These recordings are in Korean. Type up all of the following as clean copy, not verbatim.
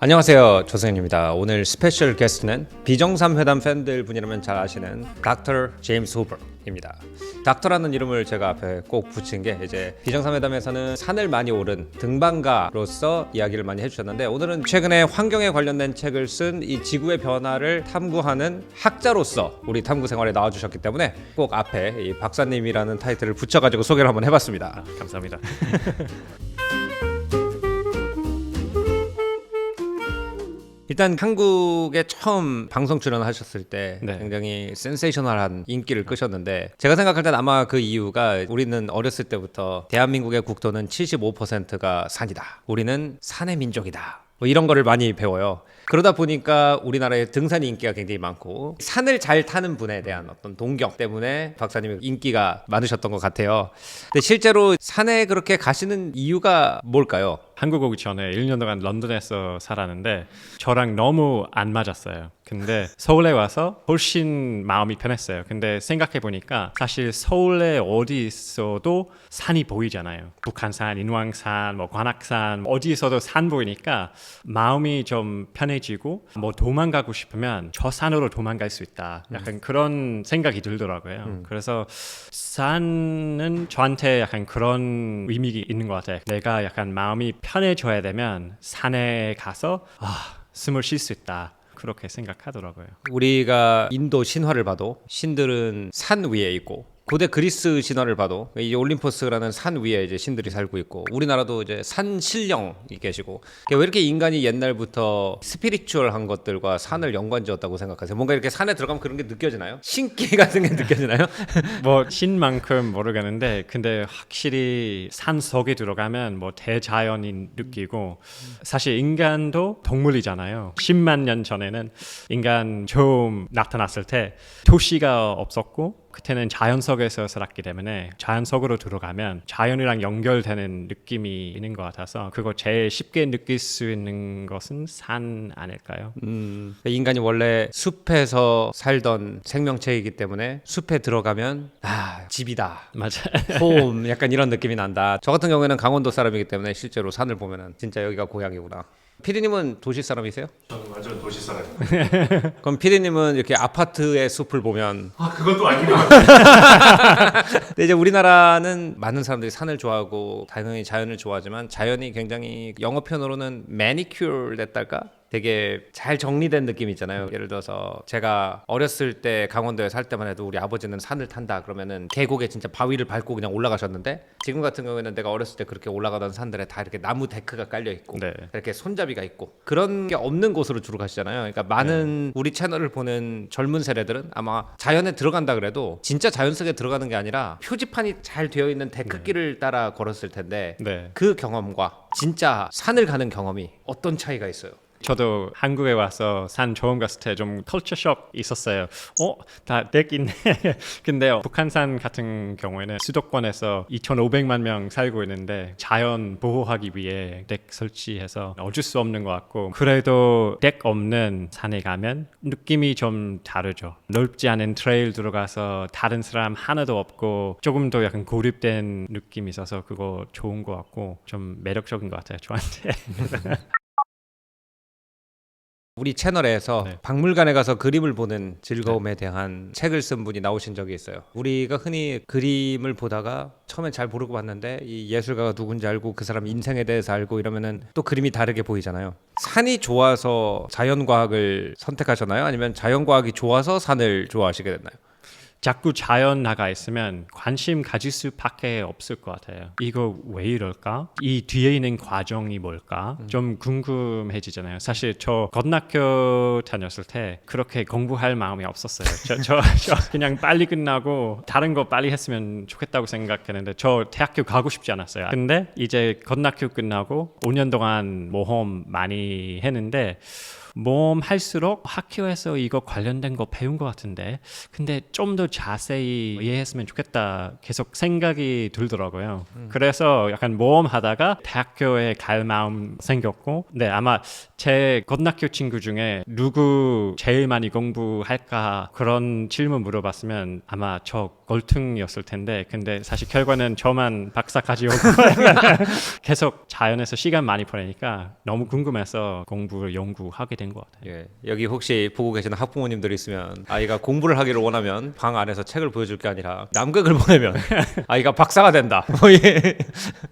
안녕하세요, 조승현입니다. 오늘 스페셜 게스트는 비정상회담 팬들 분이라면 잘 아시는 닥터 제임스 후버입니다. 닥터라는 이름을 제가 앞에 꼭 붙인 게 이제 비정상회담에서는 산을 많이 오른 등반가로서 이야기를 많이 해주셨는데, 오늘은 최근에 환경에 관련된 책을 쓴 이 지구의 변화를 탐구하는 학자로서 우리 탐구 생활에 나와주셨기 때문에 꼭 앞에 이 박사님이라는 타이틀을 붙여가지고 소개를 한번 해봤습니다. 감사합니다. 일단 한국에 처음 방송 출연하셨을 때 네. 굉장히 센세이셔널한 인기를 끄셨는데, 제가 생각할 땐 아마 그 이유가 우리는 어렸을 때부터 대한민국의 국토는 75%가 산이다, 우리는 산의 민족이다, 뭐 이런 거를 많이 배워요. 그러다 보니까 우리나라에 등산이 인기가 굉장히 많고, 산을 잘 타는 분에 대한 어떤 동경 때문에 박사님이 인기가 많으셨던 것 같아요. 근데 실제로 산에 그렇게 가시는 이유가 뭘까요? 한국 오기 전에 1년 동안 런던에서 살았는데 저랑 너무 안 맞았어요. 근데 서울에 와서 훨씬 마음이 편했어요. 근데 생각해 보니까 사실 서울에 어디 있어도 산이 보이잖아요. 북한산, 인왕산, 뭐 관악산, 어디 있어도 산 보이니까 마음이 좀 편해지고, 뭐 도망가고 싶으면 저 산으로 도망갈 수 있다, 약간 그런 생각이 들더라고요. 그래서 산은 저한테 약간 그런 의미가 있는 것 같아요. 내가 약간 마음이 편해져야 되면 산에 가서 숨을 쉴 수 있다, 그렇게 생각하더라고요. 우리가 인도 신화를 봐도 신들은 산 위에 있고, 고대 그리스 신화를 봐도 이제 올림포스라는 산 위에 이제 신들이 살고 있고, 우리나라도 이제 산 신령이 계시고, 왜 이렇게 인간이 옛날부터 스피리추얼한 것들과 산을 연관지었다고 생각하세요? 뭔가 이렇게 산에 들어가면 그런 게 느껴지나요? 신기 같은 게 느껴지나요? 뭐 신만큼 모르겠는데, 근데 확실히 산 속에 들어가면 뭐 대자연이 느끼고, 사실 인간도 동물이잖아요. 10만 년 전에는 인간 처음 나타났을 때 도시가 없었고, 그때는 자연 속에서 살았기 때문에 자연 속으로 들어가면 자연이랑 연결되는 느낌이 있는 것 같아서, 그거 제일 쉽게 느낄 수 있는 것은 산 아닐까요? 인간이 원래 숲에서 살던 생명체이기 때문에 숲에 들어가면 집이다, 맞아요. 홈, 약간 이런 느낌이 난다. 저 같은 경우에는 강원도 사람이기 때문에 실제로 산을 보면은 진짜 여기가 고향이구나. 피디님은 도시 사람이세요? 저는 완전 도시 사람입니다. 그럼 피디님은 이렇게 아파트의 숲을 보면, 그것도 아닌 것 같아요. 근데 이제 우리나라는 많은 사람들이 산을 좋아하고 당연히 자연을 좋아하지만, 자연이 굉장히 영어 표현으로는 매니큐어 됐달까? 되게 잘 정리된 느낌이 있잖아요. 예를 들어서 제가 어렸을 때 강원도에 살 때만 해도 우리 아버지는 산을 탄다 그러면은 계곡에 진짜 바위를 밟고 그냥 올라가셨는데, 지금 같은 경우에는 내가 어렸을 때 그렇게 올라가던 산들에 다 이렇게 나무 데크가 깔려 있고, 네. 이렇게 손잡이가 있고, 그런 게 없는 곳으로 주로 가시잖아요. 그러니까 많은 우리 채널을 보는 젊은 세대들은 아마 자연에 들어간다 그래도 진짜 자연 속에 들어가는 게 아니라 표지판이 잘 되어 있는 데크길을 따라 걸었을 텐데, 네. 그 경험과 진짜 산을 가는 경험이 어떤 차이가 있어요? 저도 한국에 와서 산 처음 갔을 때 좀 컬처 쇼크 있었어요. 다 덱 있네. 근데 북한산 같은 경우에는 수도권에서 2,500만 명 살고 있는데 자연 보호하기 위해 덱 설치해서 어쩔 수 없는 것 같고, 그래도 덱 없는 산에 가면 느낌이 좀 다르죠. 넓지 않은 트레일 들어가서 다른 사람 하나도 없고 조금 더 약간 고립된 느낌이 있어서 그거 좋은 것 같고 좀 매력적인 것 같아요, 저한테. 우리 채널에서 네. 박물관에 가서 그림을 보는 즐거움에 대한 책을 쓴 분이 나오신 적이 있어요. 우리가 흔히 그림을 보다가 처음엔 잘 모르고 봤는데 이 예술가가 누군지 알고 그 사람 인생에 대해서 알고 이러면은 또 그림이 다르게 보이잖아요. 산이 좋아서 자연과학을 선택하셨나요? 아니면 자연과학이 좋아서 산을 좋아하시게 됐나요? 자꾸 자연 나가 있으면 관심 가질 수밖에 없을 것 같아요. 이거 왜 이럴까? 이 뒤에 있는 과정이 뭘까? 좀 궁금해지잖아요. 사실 저 고등학교 다녔을 때 그렇게 공부할 마음이 없었어요. 저 그냥 빨리 끝나고 다른 거 빨리 했으면 좋겠다고 생각했는데, 저 대학교 가고 싶지 않았어요. 근데 이제 고등학교 끝나고 5년 동안 모험 많이 했는데, 모험 할수록 학교에서 이거 관련된 거 배운 것 같은데, 근데 좀 더 자세히 이해했으면 좋겠다 계속 생각이 들더라고요. 그래서 약간 모험하다가 대학교에 갈 마음 생겼고, 네, 아마 제 고등학교 친구 중에 누구 제일 많이 공부할까 그런 질문 물어봤으면 아마 저 걸퉁이었을 텐데 근데 사실 결과는 저만 박사까지 오고 계속 자연에서 시간 많이 보내니까 너무 궁금해서 공부를 연구하게 된 것 같아요. 예, 여기 혹시 보고 계시는 학부모님들 있으면 아이가 공부를 하기를 원하면 방 안에서 책을 보여줄 게 아니라 남극을 보내면 아이가 박사가 된다.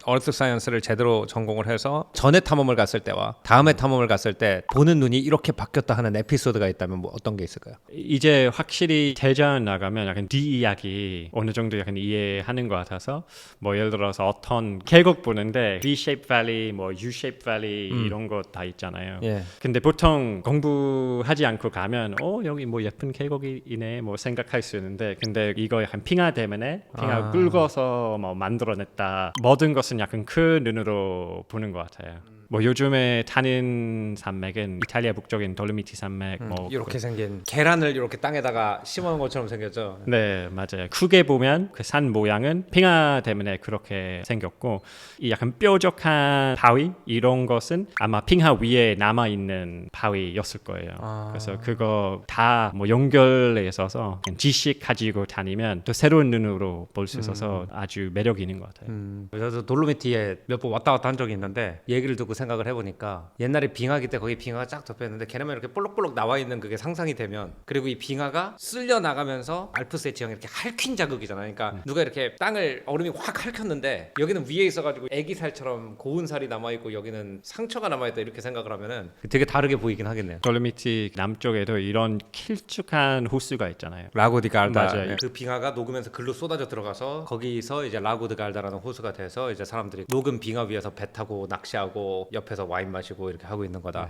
어스 사이언스를 제대로 전공을 해서 전에 탐험을 갔을 때와 다음에 탐험을 갔을 때 보는 눈이 이렇게 바뀌었다 하는 에피소드가 있다면 뭐 어떤 게 있을까요? 이제 확실히 대전 나가면 약간 뒤이야기 어느 정도 약간 이해하는 것 같아서 뭐 예를 들어서 어떤 계곡 보는데 V-shaped valley, 뭐 U-shaped valley 이런 거 다 있잖아요. 예. 근데 보통 공부하지 않고 가면 여기 뭐 예쁜 계곡이네 뭐 생각할 수 있는데 근데 이거 약간 핑하 때문에 핑하 긁어서 뭐 만들어냈다 모든 것은 약간 큰 눈으로 보는 것 같아요. 뭐 요즘에 타는 산맥은 이탈리아 북쪽인 돌로미티 산맥 뭐 이렇게 생긴 계란을 이렇게 땅에다가 심어놓은 것처럼 생겼죠. 네, 맞아요. 크게 보면 그 산 모양은 핑하 때문에 그렇게 생겼고 이 약간 뾰족한 바위 이런 것은 아마 핑하 위에 남아 있는 바위였을 거예요. 그래서 그거 다 뭐 연결해 있어서 지식 가지고 다니면 또 새로운 눈으로 볼 수 있어서 아주 매력이 있는 것 같아요. 저도 돌로미티에 몇 번 왔다 갔다 한 적이 있는데 얘기를 듣고 생각을 해보니까 옛날에 빙하기 때 거기 빙하가 쫙 덮여있는데 걔네만 이렇게 볼록볼록 나와 있는 그게 상상이 되면 그리고 이 빙하가 쓸려 나가면서 알프스의 지형이 이렇게 핥힌 자극이잖아요. 그러니까 누가 이렇게 땅을 얼음이 확 핥혔는데 여기는 위에 있어가지고 애기 살처럼 고운 살이 남아있고 여기는 상처가 남아있다 이렇게 생각을 하면은 되게 다르게 보이긴 하겠네요. 돌로미티 남쪽에도 이런 길쭉한 호수가 있잖아요. 라고 디 갈다. 맞아요. 그 빙하가 녹으면서 글로 쏟아져 들어가서 거기서 이제 라고 드 갈다라는 호수가 돼서 이제 사람들이 녹은 빙하 위에서 배 타고 낚시하고 옆에서 와인 마시고 이렇게 하고 있는 거다.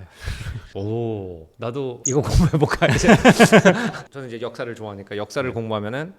오, 나도 이거 공부해볼까 이제. 저는 이제 역사를 좋아하니까 역사를 공부하면은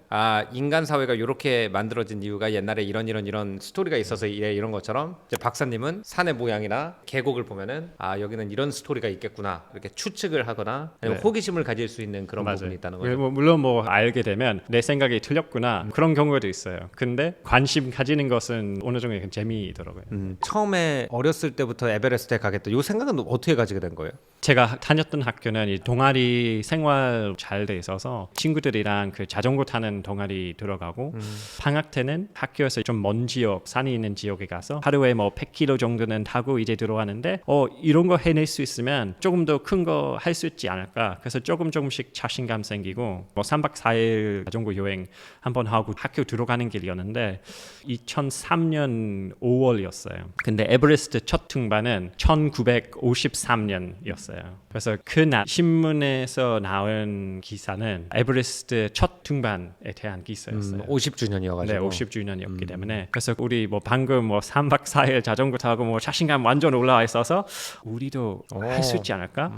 인간 사회가 이렇게 만들어진 이유가 옛날에 이런 스토리가 있어서 이런 것처럼 이제 박사님은 산의 모양이나 계곡을 보면은 여기는 이런 스토리가 있겠구나 이렇게 추측을 하거나 아니면 호기심을 가질 수 있는 그런 부분이 있다는 거죠. 물론 뭐 알게 되면 내 생각이 틀렸구나 그런 경우도 있어요. 근데 관심 가지는 것은 어느 정도 재미있더라고요. 처음에 어렸을 때부터 에베레스트에 가겠다. 이 생각은 어떻게 가지게 된 거예요? 제가 다녔던 학교는 이 동아리 생활 잘 돼 있어서 친구들이랑 그 자전거 타는 동아리 들어가고 방학 때는 학교에서 좀 먼 지역, 산이 있는 지역에 가서 하루에 뭐 100km 정도는 타고 이제 들어왔는데 이런 거 해낼 수 있으면 조금 더 큰 거 할 수 있지 않을까. 그래서 조금씩 자신감 생기고 뭐 3박 4일 자전거 여행 한번 하고 학교 들어가는 길이었는데 2003년 5월이었어요. 근데 에베레스트 첫 등반은 1953년이었어요. 그래서 그날 신문에서 나온 기사는 에베레스트 첫 등반에 대한 기사였어요. 50주년이어가지고. 네, 50주년이었기 때문에 그래서 우리 뭐 방금 뭐 3박 4일 자전거 타고 뭐 자신감 완전 올라와 있어서 우리도 할 수 있지 않을까?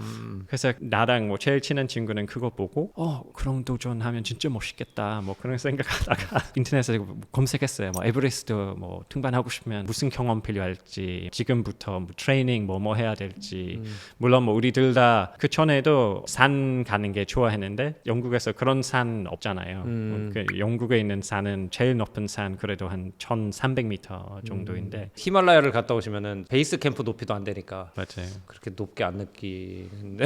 그래서 나랑 뭐 제일 친한 친구는 그거 보고 그런 도전하면 진짜 멋있겠다 뭐 그런 생각하다가 인터넷에 검색했어요. 뭐 에베레스트 뭐 등반하고 싶으면 무슨 경험 필요할지 지금부터 뭐 트레이닝 뭐 해야 될지 물론 뭐 우리들 다 그 전에도 산 가는 게 좋아했는데 영국에서 그런 산 없잖아요. 그 영국에 있는 산은 제일 높은 산 그래도 한 1,300m 정도인데 히말라야를 갔다 오시면은 베이스 캠프 높이도 안 되니까 맞아요. 그렇게 높게 안 느끼는데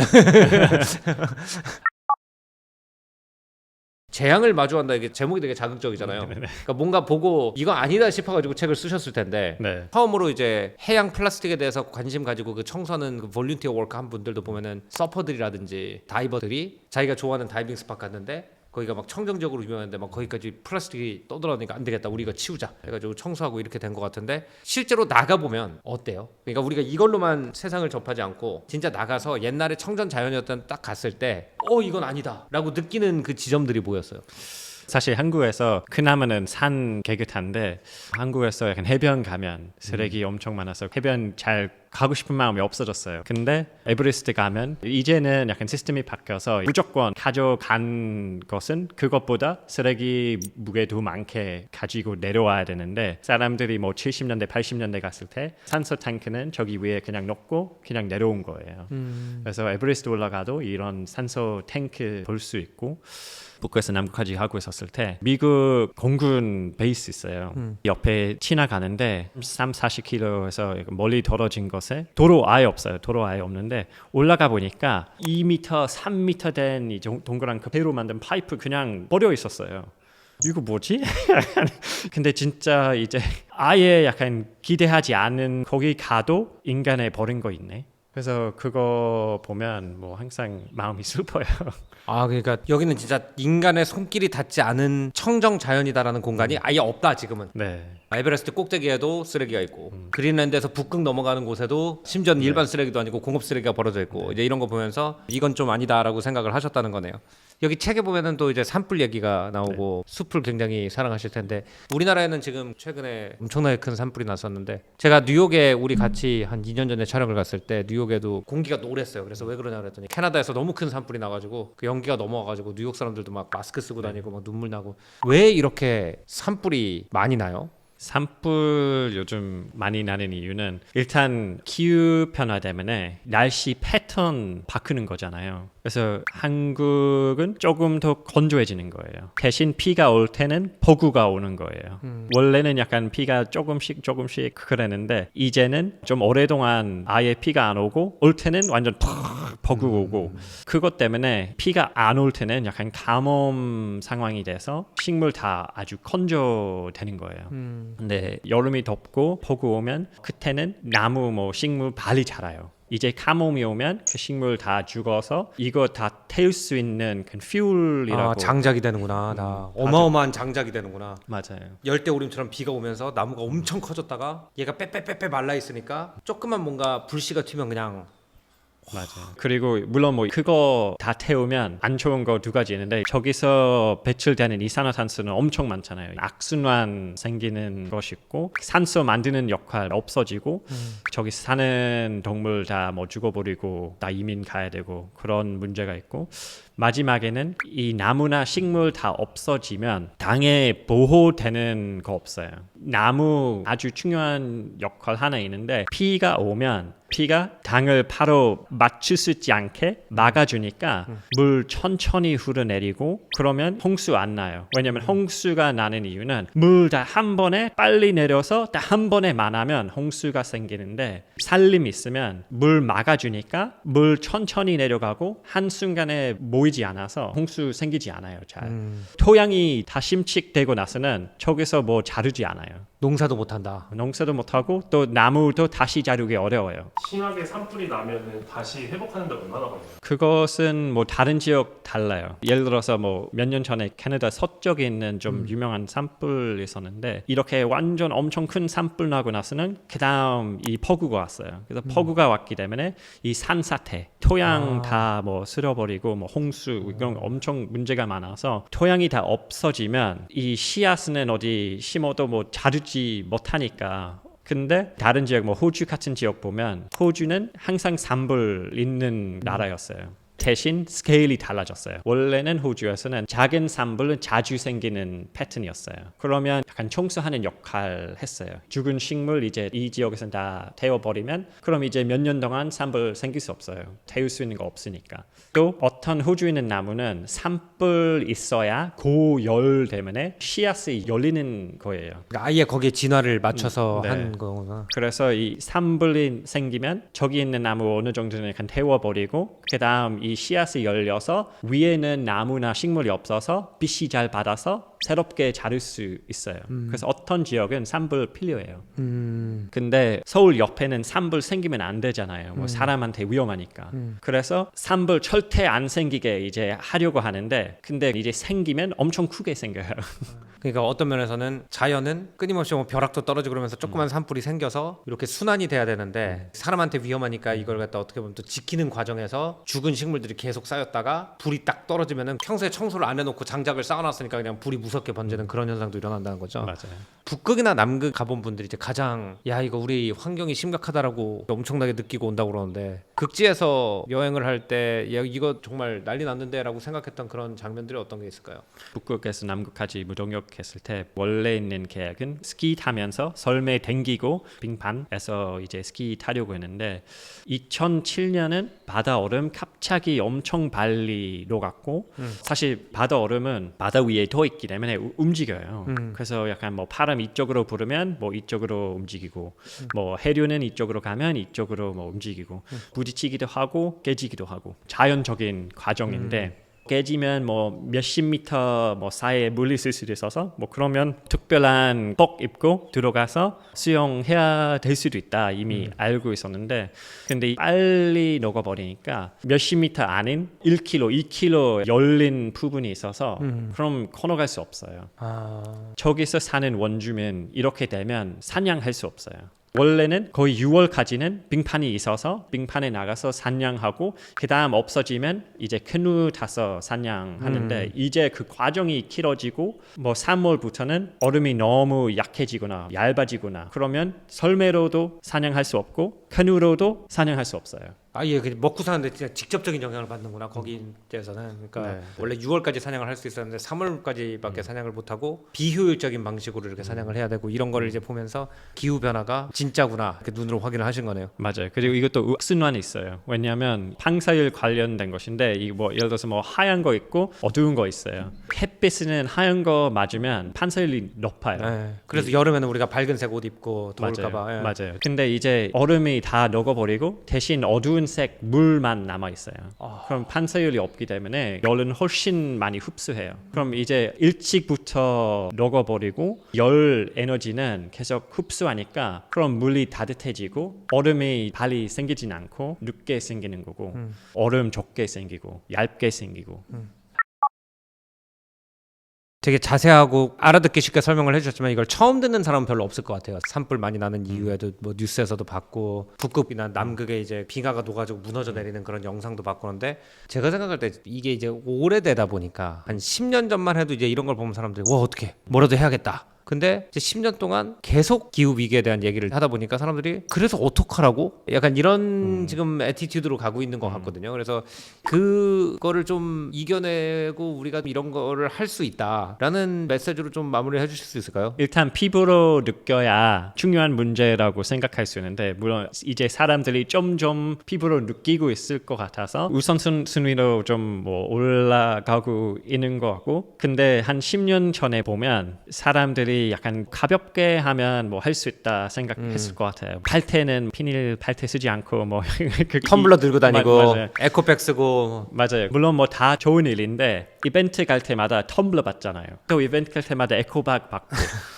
재앙을 마주한다 이게 제목이 되게 자극적이잖아요. 그러니까 뭔가 보고 이거 아니다 싶어가지고 책을 쓰셨을 텐데 네. 처음으로 이제 해양 플라스틱에 대해서 관심 가지고 그 청소하는 그 볼런티어 워크 한 분들도 보면은 서퍼들이라든지 다이버들이 자기가 좋아하는 다이빙 스팟 갔는데 거기가 막 청정지역으로 유명한데 막 거기까지 플라스틱이 떠들어가니까 안 되겠다 우리가 치우자 해가지고 청소하고 이렇게 된 것 같은데 실제로 나가보면 어때요? 그러니까 우리가 이걸로만 세상을 접하지 않고 진짜 나가서 옛날에 청전 자연이었던 딱 갔을 때 이건 아니다 라고 느끼는 그 지점들이 뭐였어요? 사실 한국에서 그나마는 산 깨끗한데 한국에서 약간 해변 가면 쓰레기 엄청 많아서 해변 잘 가고 싶은 마음이 없어졌어요. 근데 에베레스트 가면 이제는 약간 시스템이 바뀌어서 무조건 가져간 것은 그것보다 쓰레기 무게 더 많게 가지고 내려와야 되는데 사람들이 뭐 70년대 80년대 갔을 때 산소 탱크는 저기 위에 그냥 넣고 그냥 내려온 거예요. 그래서 에베레스트 올라가도 이런 산소 탱크 볼 수 있고 북에서 남극까지 하고 있었을 때 미국 공군 베이스 있어요. 옆에 지나가는데 30-40km에서 멀리 떨어진 곳에 도로 아예 없어요. 도로 아예 없는데 올라가 보니까 2m, 3m 된 이 동그란 그 배로 만든 파이프 그냥 버려 있었어요. 이거 뭐지? 근데 진짜 이제 아예 약간 기대하지 않은 거기 가도 인간의 버린 거 있네. 그래서 그거 보면 뭐 항상 마음이 슬퍼요. 아 그러니까 여기는 진짜 인간의 손길이 닿지 않은 청정 자연이다라는 공간이 아예 없다 지금은. 네. 에베레스트 꼭대기에도 쓰레기가 있고 그린랜드에서 북극 넘어가는 곳에도 심지어는 일반 쓰레기도 아니고 공업 쓰레기가 벌어져 있고 이제 이런 거 보면서 이건 좀 아니다라고 생각을 하셨다는 거네요. 여기 책에 보면은 또 이제 산불 얘기가 나오고 숲을 굉장히 사랑하실 텐데 우리나라에는 지금 최근에 엄청나게 큰 산불이 났었는데 제가 뉴욕에 우리 같이 한 2년 전에 촬영을 갔을 때 뉴욕에도 공기가 노랬어요. 그래서 왜 그러냐 그랬더니 캐나다에서 너무 큰 산불이 나가지고 그 연기가 넘어와가지고 뉴욕 사람들도 막 마스크 쓰고 다니고 막 눈물 나고 왜 이렇게 산불이 많이 나요? 산불 요즘 많이 나는 이유는 일단 기후 변화 때문에 날씨 패턴 바꾸는 거잖아요. 그래서 한국은 조금 더 건조해지는 거예요. 대신 비가 올 때는 폭우가 오는 거예요. 원래는 약간 비가 조금씩 그랬는데 이제는 좀 오랫동안 아예 비가 안 오고 올 때는 완전 폭우 오고 그것 때문에 비가 안 올 때는 약간 가뭄 상황이 돼서 식물 다 아주 건조되는 거예요. 근데 여름이 덥고 폭우 오면 그때는 나무 뭐 식물 빨리 자라요. 이제 가뭄이 오면 그 식물 다 죽어서 이거 다 태울 수 있는 그 퓨얼이라고. 아, 장작이 되는구나. 다 어마어마한 장작이 되는구나. 맞아요. 열대우림처럼 비가 오면서 나무가 엄청 커졌다가 얘가 빼빼빼빼 말라 있으니까 조금만 뭔가 불씨가 튀면 그냥 맞아요. 그리고 물론 뭐 그거 다 태우면 안 좋은 거 두 가지 있는데 저기서 배출되는 이산화탄소는 엄청 많잖아요. 악순환 생기는 것이 있고 산소 만드는 역할 없어지고 저기 사는 동물 다 뭐 죽어버리고 다 이민 가야 되고 그런 문제가 있고 마지막에는 이 나무나 식물 다 없어지면 땅에 보호되는 거 없어요. 나무 아주 중요한 역할 하나 있는데 비가 오면 비가 땅을 바로 맞출 수 있지 않게 막아주니까 물 천천히 흘러내리고 그러면 홍수 안 나요. 왜냐면 홍수가 나는 이유는 물 다 한 번에 빨리 내려서 다 한 번에 만하면 홍수가 생기는데 산림 있으면 물 막아주니까 물 천천히 내려가고 한순간에 모이지 않아서 홍수 생기지 않아요. 잘. 토양이 다 심칙되고 나서는 저기서 뭐 자르지 않아요. 농사도 못한다. 농사도 못하고 또 나무도 다시 자르기 어려워요. 심하게 산불이 나면은 다시 회복하는데 얼마나 걸려요? 그것은 뭐 다른 지역 달라요. 예를 들어서 뭐 몇 년 전에 캐나다 서쪽에 있는 좀 유명한 산불이 있었는데 이렇게 완전 엄청 큰 산불 나고 나서는 그 다음 이 폭우가 왔어요. 그래서 폭우가 왔기 때문에 이 산사태, 토양 다 뭐 쓸어버리고 뭐 홍수 이런 거 엄청 문제가 많아서 토양이 다 없어지면 이 씨앗은 어디 심어도 뭐 자르지 못하니까 근데 다른 지역 뭐 호주 같은 지역 보면 호주는 항상 산불 있는 나라였어요. 대신 스케일이 달라졌어요. 원래는 호주에서는 작은 산불은 자주 생기는 패턴이었어요. 그러면 약간 청소하는 역할을 했어요. 죽은 식물 이제 이 지역에서 다 태워버리면 그럼 이제 몇 년 동안 산불 생길 수 없어요. 태울 수 있는 거 없으니까. 또 어떤 호주에 있는 나무는 산불 있어야 고열 때문에 씨앗이 열리는 거예요. 그러니까 아예 거기에 진화를 맞춰서 네. 한 거구나. 그래서 이 산불이 생기면 저기 있는 나무 어느 정도는 약간 태워버리고 그 다음 이 씨앗이 열려서 위에는 나무나 식물이 없어서 빛이 잘 받아서 새롭게 자를 수 있어요. 그래서 어떤 지역은 산불 필요해요. 근데 서울 옆에는 산불 생기면 안 되잖아요. 뭐 사람한테 위험하니까. 그래서 산불 절대 안 생기게 이제 하려고 하는데 근데 이제 생기면 엄청 크게 생겨요. 그러니까 어떤 면에서는 자연은 끊임없이 뭐 벼락도 떨어지고 그러면서 조그만 산불이 생겨서 이렇게 순환이 돼야 되는데 사람한테 위험하니까 이걸 갖다 어떻게 보면 또 지키는 과정에서 죽은 식물들이 계속 쌓였다가 불이 딱 떨어지면은 평소에 청소를 안 해놓고 장작을 쌓아놨으니까 그냥 불이 무섭게 번지는 그런 현상도 일어난다는 거죠. 맞아요. 북극이나 남극 가본 분들이 이제 가장 야 이거 우리 환경이 심각하다라고 엄청나게 느끼고 온다고 그러는데 극지에서 여행을 할 때 야 이거 정말 난리 났는데라고 생각했던 그런 장면들이 어떤 게 있을까요? 북극에서 남극까지 무동력했을 때 원래 있는 계획은 스키 타면서 설매 댕기고 빙판에서 이제 스키 타려고 했는데 2007년은 바다 얼음 갑자기 엄청 빨리 녹았고 사실 바다 얼음은 바다 위에 더 있기 때문에 움직여요. 그래서 약간 뭐 바람 이쪽으로 부르면 뭐 이쪽으로 움직이고 뭐 해류는 이쪽으로 가면 이쪽으로 뭐 움직이고 부딪히기도 하고 깨지기도 하고 자연적인 과정인데 깨지면 뭐 몇십 미터 뭐 사이에 물이 있을 수도 있어서 뭐 그러면 특별한 복 입고 들어가서 수영해야 될 수도 있다 이미 알고 있었는데 근데 빨리 녹아버리니까 몇십 미터 아닌 1km, 2km 열린 부분이 있어서 그럼 건너갈 수 없어요. 저기서 사는 원주민 이렇게 되면 사냥할 수 없어요. 원래는 거의 6월까지는 빙판이 있어서 빙판에 나가서 사냥하고 그 다음 없어지면 이제 캐누 타서 사냥하는데 이제 그 과정이 길어지고 뭐 3월부터는 얼음이 너무 약해지거나 얇아지거나 그러면 설매로도 사냥할 수 없고 캐누로도 사냥할 수 없어요. 아예 먹고 사는데 진짜 직접적인 영향을 받는구나 거기에서는. 그러니까 네. 원래 6월까지 사냥을 할 수 있었는데 3월까지밖에 사냥을 못 하고 비효율적인 방식으로 이렇게 사냥을 해야 되고 이런 거를 이제 보면서 기후 변화가 진짜구나 이렇게 눈으로 확인을 하신 거네요. 맞아요. 그리고 이것도 악순환이 있어요. 왜냐하면 방사율 관련된 것인데 이 뭐 예를 들어서 뭐 하얀 거 있고 어두운 거 있어요. 햇빛은 하얀 거 맞으면 반사율이 높아요. 네. 그래서 여름에는 우리가 밝은색 옷 입고 더울까봐. 맞아요. 맞아요. 근데 이제 얼음이 다 녹아버리고 대신 어두운 색 물만 남아 있어요. 그럼 반사율이 없기 때문에 열은 훨씬 많이 흡수해요. 그럼 이제 일찍부터 녹아버리고 열 에너지는 계속 흡수하니까 그럼 물이 따뜻해지고 얼음이 빨리 생기진 않고 늦게 생기는 거고 얼음 적게 생기고 얇게 생기고. 되게 자세하고 알아듣기 쉽게 설명을 해주셨지만 이걸 처음 듣는 사람은 별로 없을 것 같아요. 산불 많이 나는 이유에도 뭐 뉴스에서도 봤고 북극이나 남극에 이제 빙하가 녹아지고 무너져 내리는 그런 영상도 봤고 그런데 제가 생각할 때 이게 이제 오래되다 보니까 한 10년 전만 해도 이제 이런 걸 보면 사람들이 와 어떻게 뭐라도 해야겠다. 근데 이제 10년 동안 계속 기후 위기에 대한 얘기를 하다 보니까 사람들이 그래서 어떡하라고? 약간 이런 지금 애티튜드로 가고 있는 것 같거든요. 그래서 그거를 좀 이겨내고 우리가 이런 거를 할 수 있다라는 메시지로 좀 마무리해 주실 수 있을까요? 일단 피부로 느껴야 중요한 문제라고 생각할 수 있는데 물론 이제 사람들이 점점 피부로 느끼고 있을 것 같아서 우선순위로 좀 뭐 올라가고 있는 것 같고 근데 한 10년 전에 보면 사람들이 약간 가볍게 하면 뭐 할 수 있다 생각했을 것 같아요. 팔테는 비닐 팔테 쓰지 않고 뭐 텀블러 들고 다니고 맞아요. 에코백 쓰고 맞아요. 물론 뭐 다 좋은 일인데 이벤트 갈 때마다 텀블러 받잖아요. 또 이벤트 갈 때마다 에코박 받고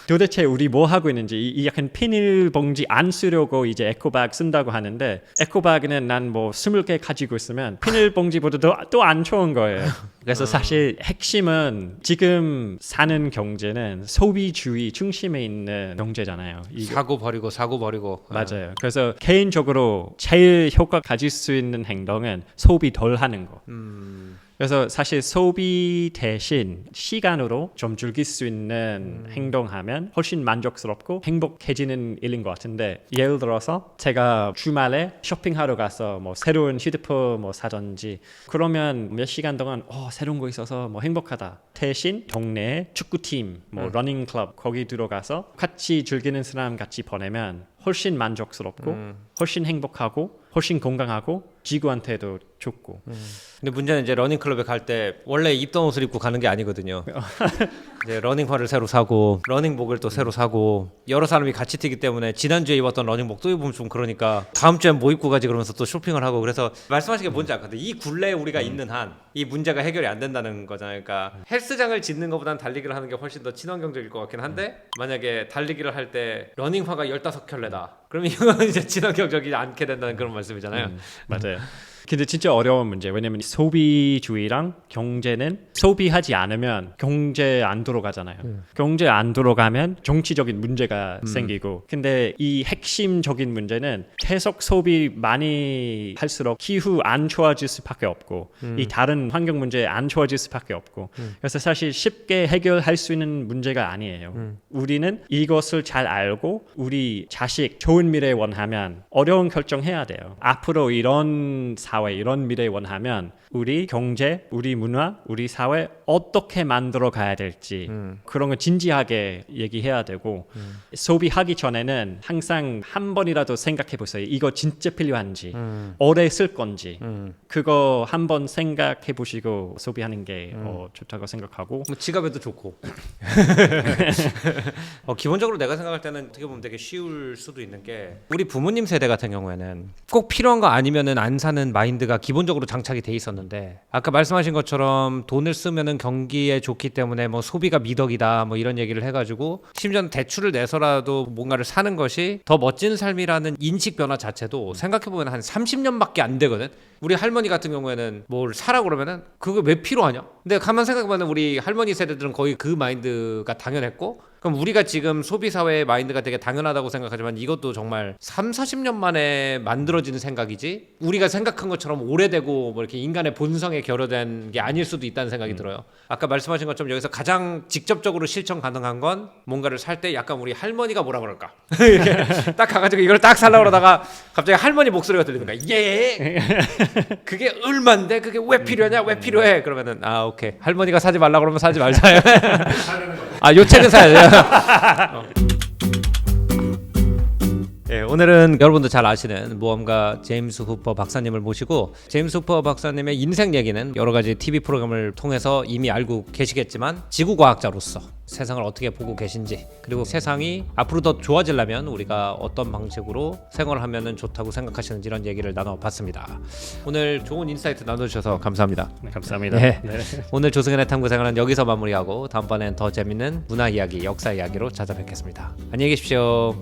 도대체 우리 뭐 하고 있는지 이 약간 비닐 봉지 안 쓰려고 이제 에코박 쓴다고 하는데 에코박은 난 뭐 20개 가지고 있으면 비닐 봉지보다도 또 안 좋은 거예요. 그래서 사실 핵심은 지금 사는 경제는 소비주의 중심에 있는 경제잖아요. 사고 버리고 맞아요. 그래서 개인적으로 제일 효과 가질 수 있는 행동은 소비 덜 하는 거. 그래서 사실 소비 대신 시간으로 좀 즐길 수 있는 행동하면 훨씬 만족스럽고 행복해지는 일인 것 같은데 예를 들어서 제가 주말에 쇼핑하러 가서 뭐 새로운 휴대폰 뭐 사든지 그러면 몇 시간 동안 새로운 거 있어서 뭐 행복하다. 대신 동네 축구팀 뭐 러닝 클럽 거기 들어가서 같이 즐기는 사람 같이 보내면 훨씬 만족스럽고 훨씬 행복하고 훨씬 건강하고 지구한테도 좋고. 근데 문제는 이제 러닝클럽에 갈 때 원래 입던 옷을 입고 가는 게 아니거든요. 이제 러닝화를 새로 사고 러닝복을 또 새로 사고 여러 사람이 같이 뛰기 때문에 지난주에 입었던 러닝복 또 입으면 좀 그러니까 다음 주엔 뭐 입고 가지 그러면서 또 쇼핑을 하고 그래서 말씀하신 게 뭔지 알거든요. 이 굴레에 우리가 있는 한 이 문제가 해결이 안 된다는 거잖아요. 그러니까 헬스장을 짓는 것보다는 달리기를 하는 게 훨씬 더 친환경적일 것 같긴 한데 만약에 달리기를 할 때 러닝화가 15켤레다. 그러면 이건 이제 친환경적이지 않게 된다는 그런 말씀이잖아요. 맞아요. 근데 진짜 어려운 문제. 왜냐면 소비주의랑 경제는 소비하지 않으면 경제 안 들어가잖아요. 경제 안 들어가면 정치적인 문제가 생기고. 근데 이 핵심적인 문제는 계속 소비 많이 할수록 기후 안 좋아질 수밖에 없고 이 다른 환경 문제 안 좋아질 수밖에 없고. 그래서 사실 쉽게 해결할 수 있는 문제가 아니에요. 우리는 이것을 잘 알고 우리 자식 좋은 미래 원하면 어려운 결정해야 돼요. 앞으로 이런 사회 이런 미래 원하면 우리 경제, 우리 문화, 우리 사회 어떻게 만들어 가야 될지 그런 거 진지하게 얘기해야 되고 소비하기 전에는 항상 한 번이라도 생각해 보세요. 이거 진짜 필요한지 오래 쓸 건지 그거 한번 생각해 보시고 소비하는 게 좋다고 생각하고 뭐 지갑에도 좋고 기본적으로 내가 생각할 때는 어떻게 보면 되게 쉬울 수도 있는 게 우리 부모님 세대 같은 경우에는 꼭 필요한 거 아니면은 안 사는 마인드 마인드가 기본적으로 장착이 돼 있었는데 아까 말씀하신 것처럼 돈을 쓰면은 경기에 좋기 때문에 뭐 소비가 미덕이다 뭐 이런 얘기를 해가지고 심지어는 대출을 내서라도 뭔가를 사는 것이 더 멋진 삶이라는 인식 변화 자체도 생각해보면 한 30년밖에 안 되거든. 우리 할머니 같은 경우에는 뭘 사라고 그러면은 그거 왜 필요하냐? 근데 가만 생각해보면 우리 할머니 세대들은 거의 그 마인드가 당연했고, 그럼 우리가 지금 소비 사회의 마인드가 되게 당연하다고 생각하지만 이것도 정말 3, 40년 만에 만들어지는 생각이지 우리가 생각한 것처럼 오래되고 뭐 이렇게 인간의 본성에 결여된 게 아닐 수도 있다는 생각이 들어요. 아까 말씀하신 것처럼 여기서 가장 직접적으로 실천 가능한 건 뭔가를 살 때 약간 우리 할머니가 뭐라 그럴까? 이렇게 딱 가가지고 이걸 딱 살려고 그러다가 갑자기 할머니 목소리가 들리는 거야. 예! 그게 얼만데? 그게 왜 필요하냐? 왜 필요해? 그러면은 아 오케이 할머니가 사지 말라 그러면 사지 말자. 사야 되는 거예요. 아 요 책은 사야 돼요. 예, 오늘은 여러분도 잘 아시는 모험가 제임스 후퍼 박사님을 모시고 제임스 후퍼 박사님의 인생 얘기는 여러 가지 TV 프로그램을 통해서 이미 알고 계시겠지만 지구과학자로서 세상을 어떻게 보고 계신지, 그리고 세상이 앞으로 더 좋아지려면 우리가 어떤 방식으로 생활을 하면 좋다고 생각하시는지 이런 얘기를 나눠봤습니다. 오늘 좋은 인사이트 나눠주셔서 감사합니다. 네, 감사합니다. 네. 네. 오늘 조승현의 탐구생활은 여기서 마무리하고 다음번엔 더 재밌는 문화 이야기, 역사 이야기로 찾아뵙겠습니다. 안녕히 계십시오.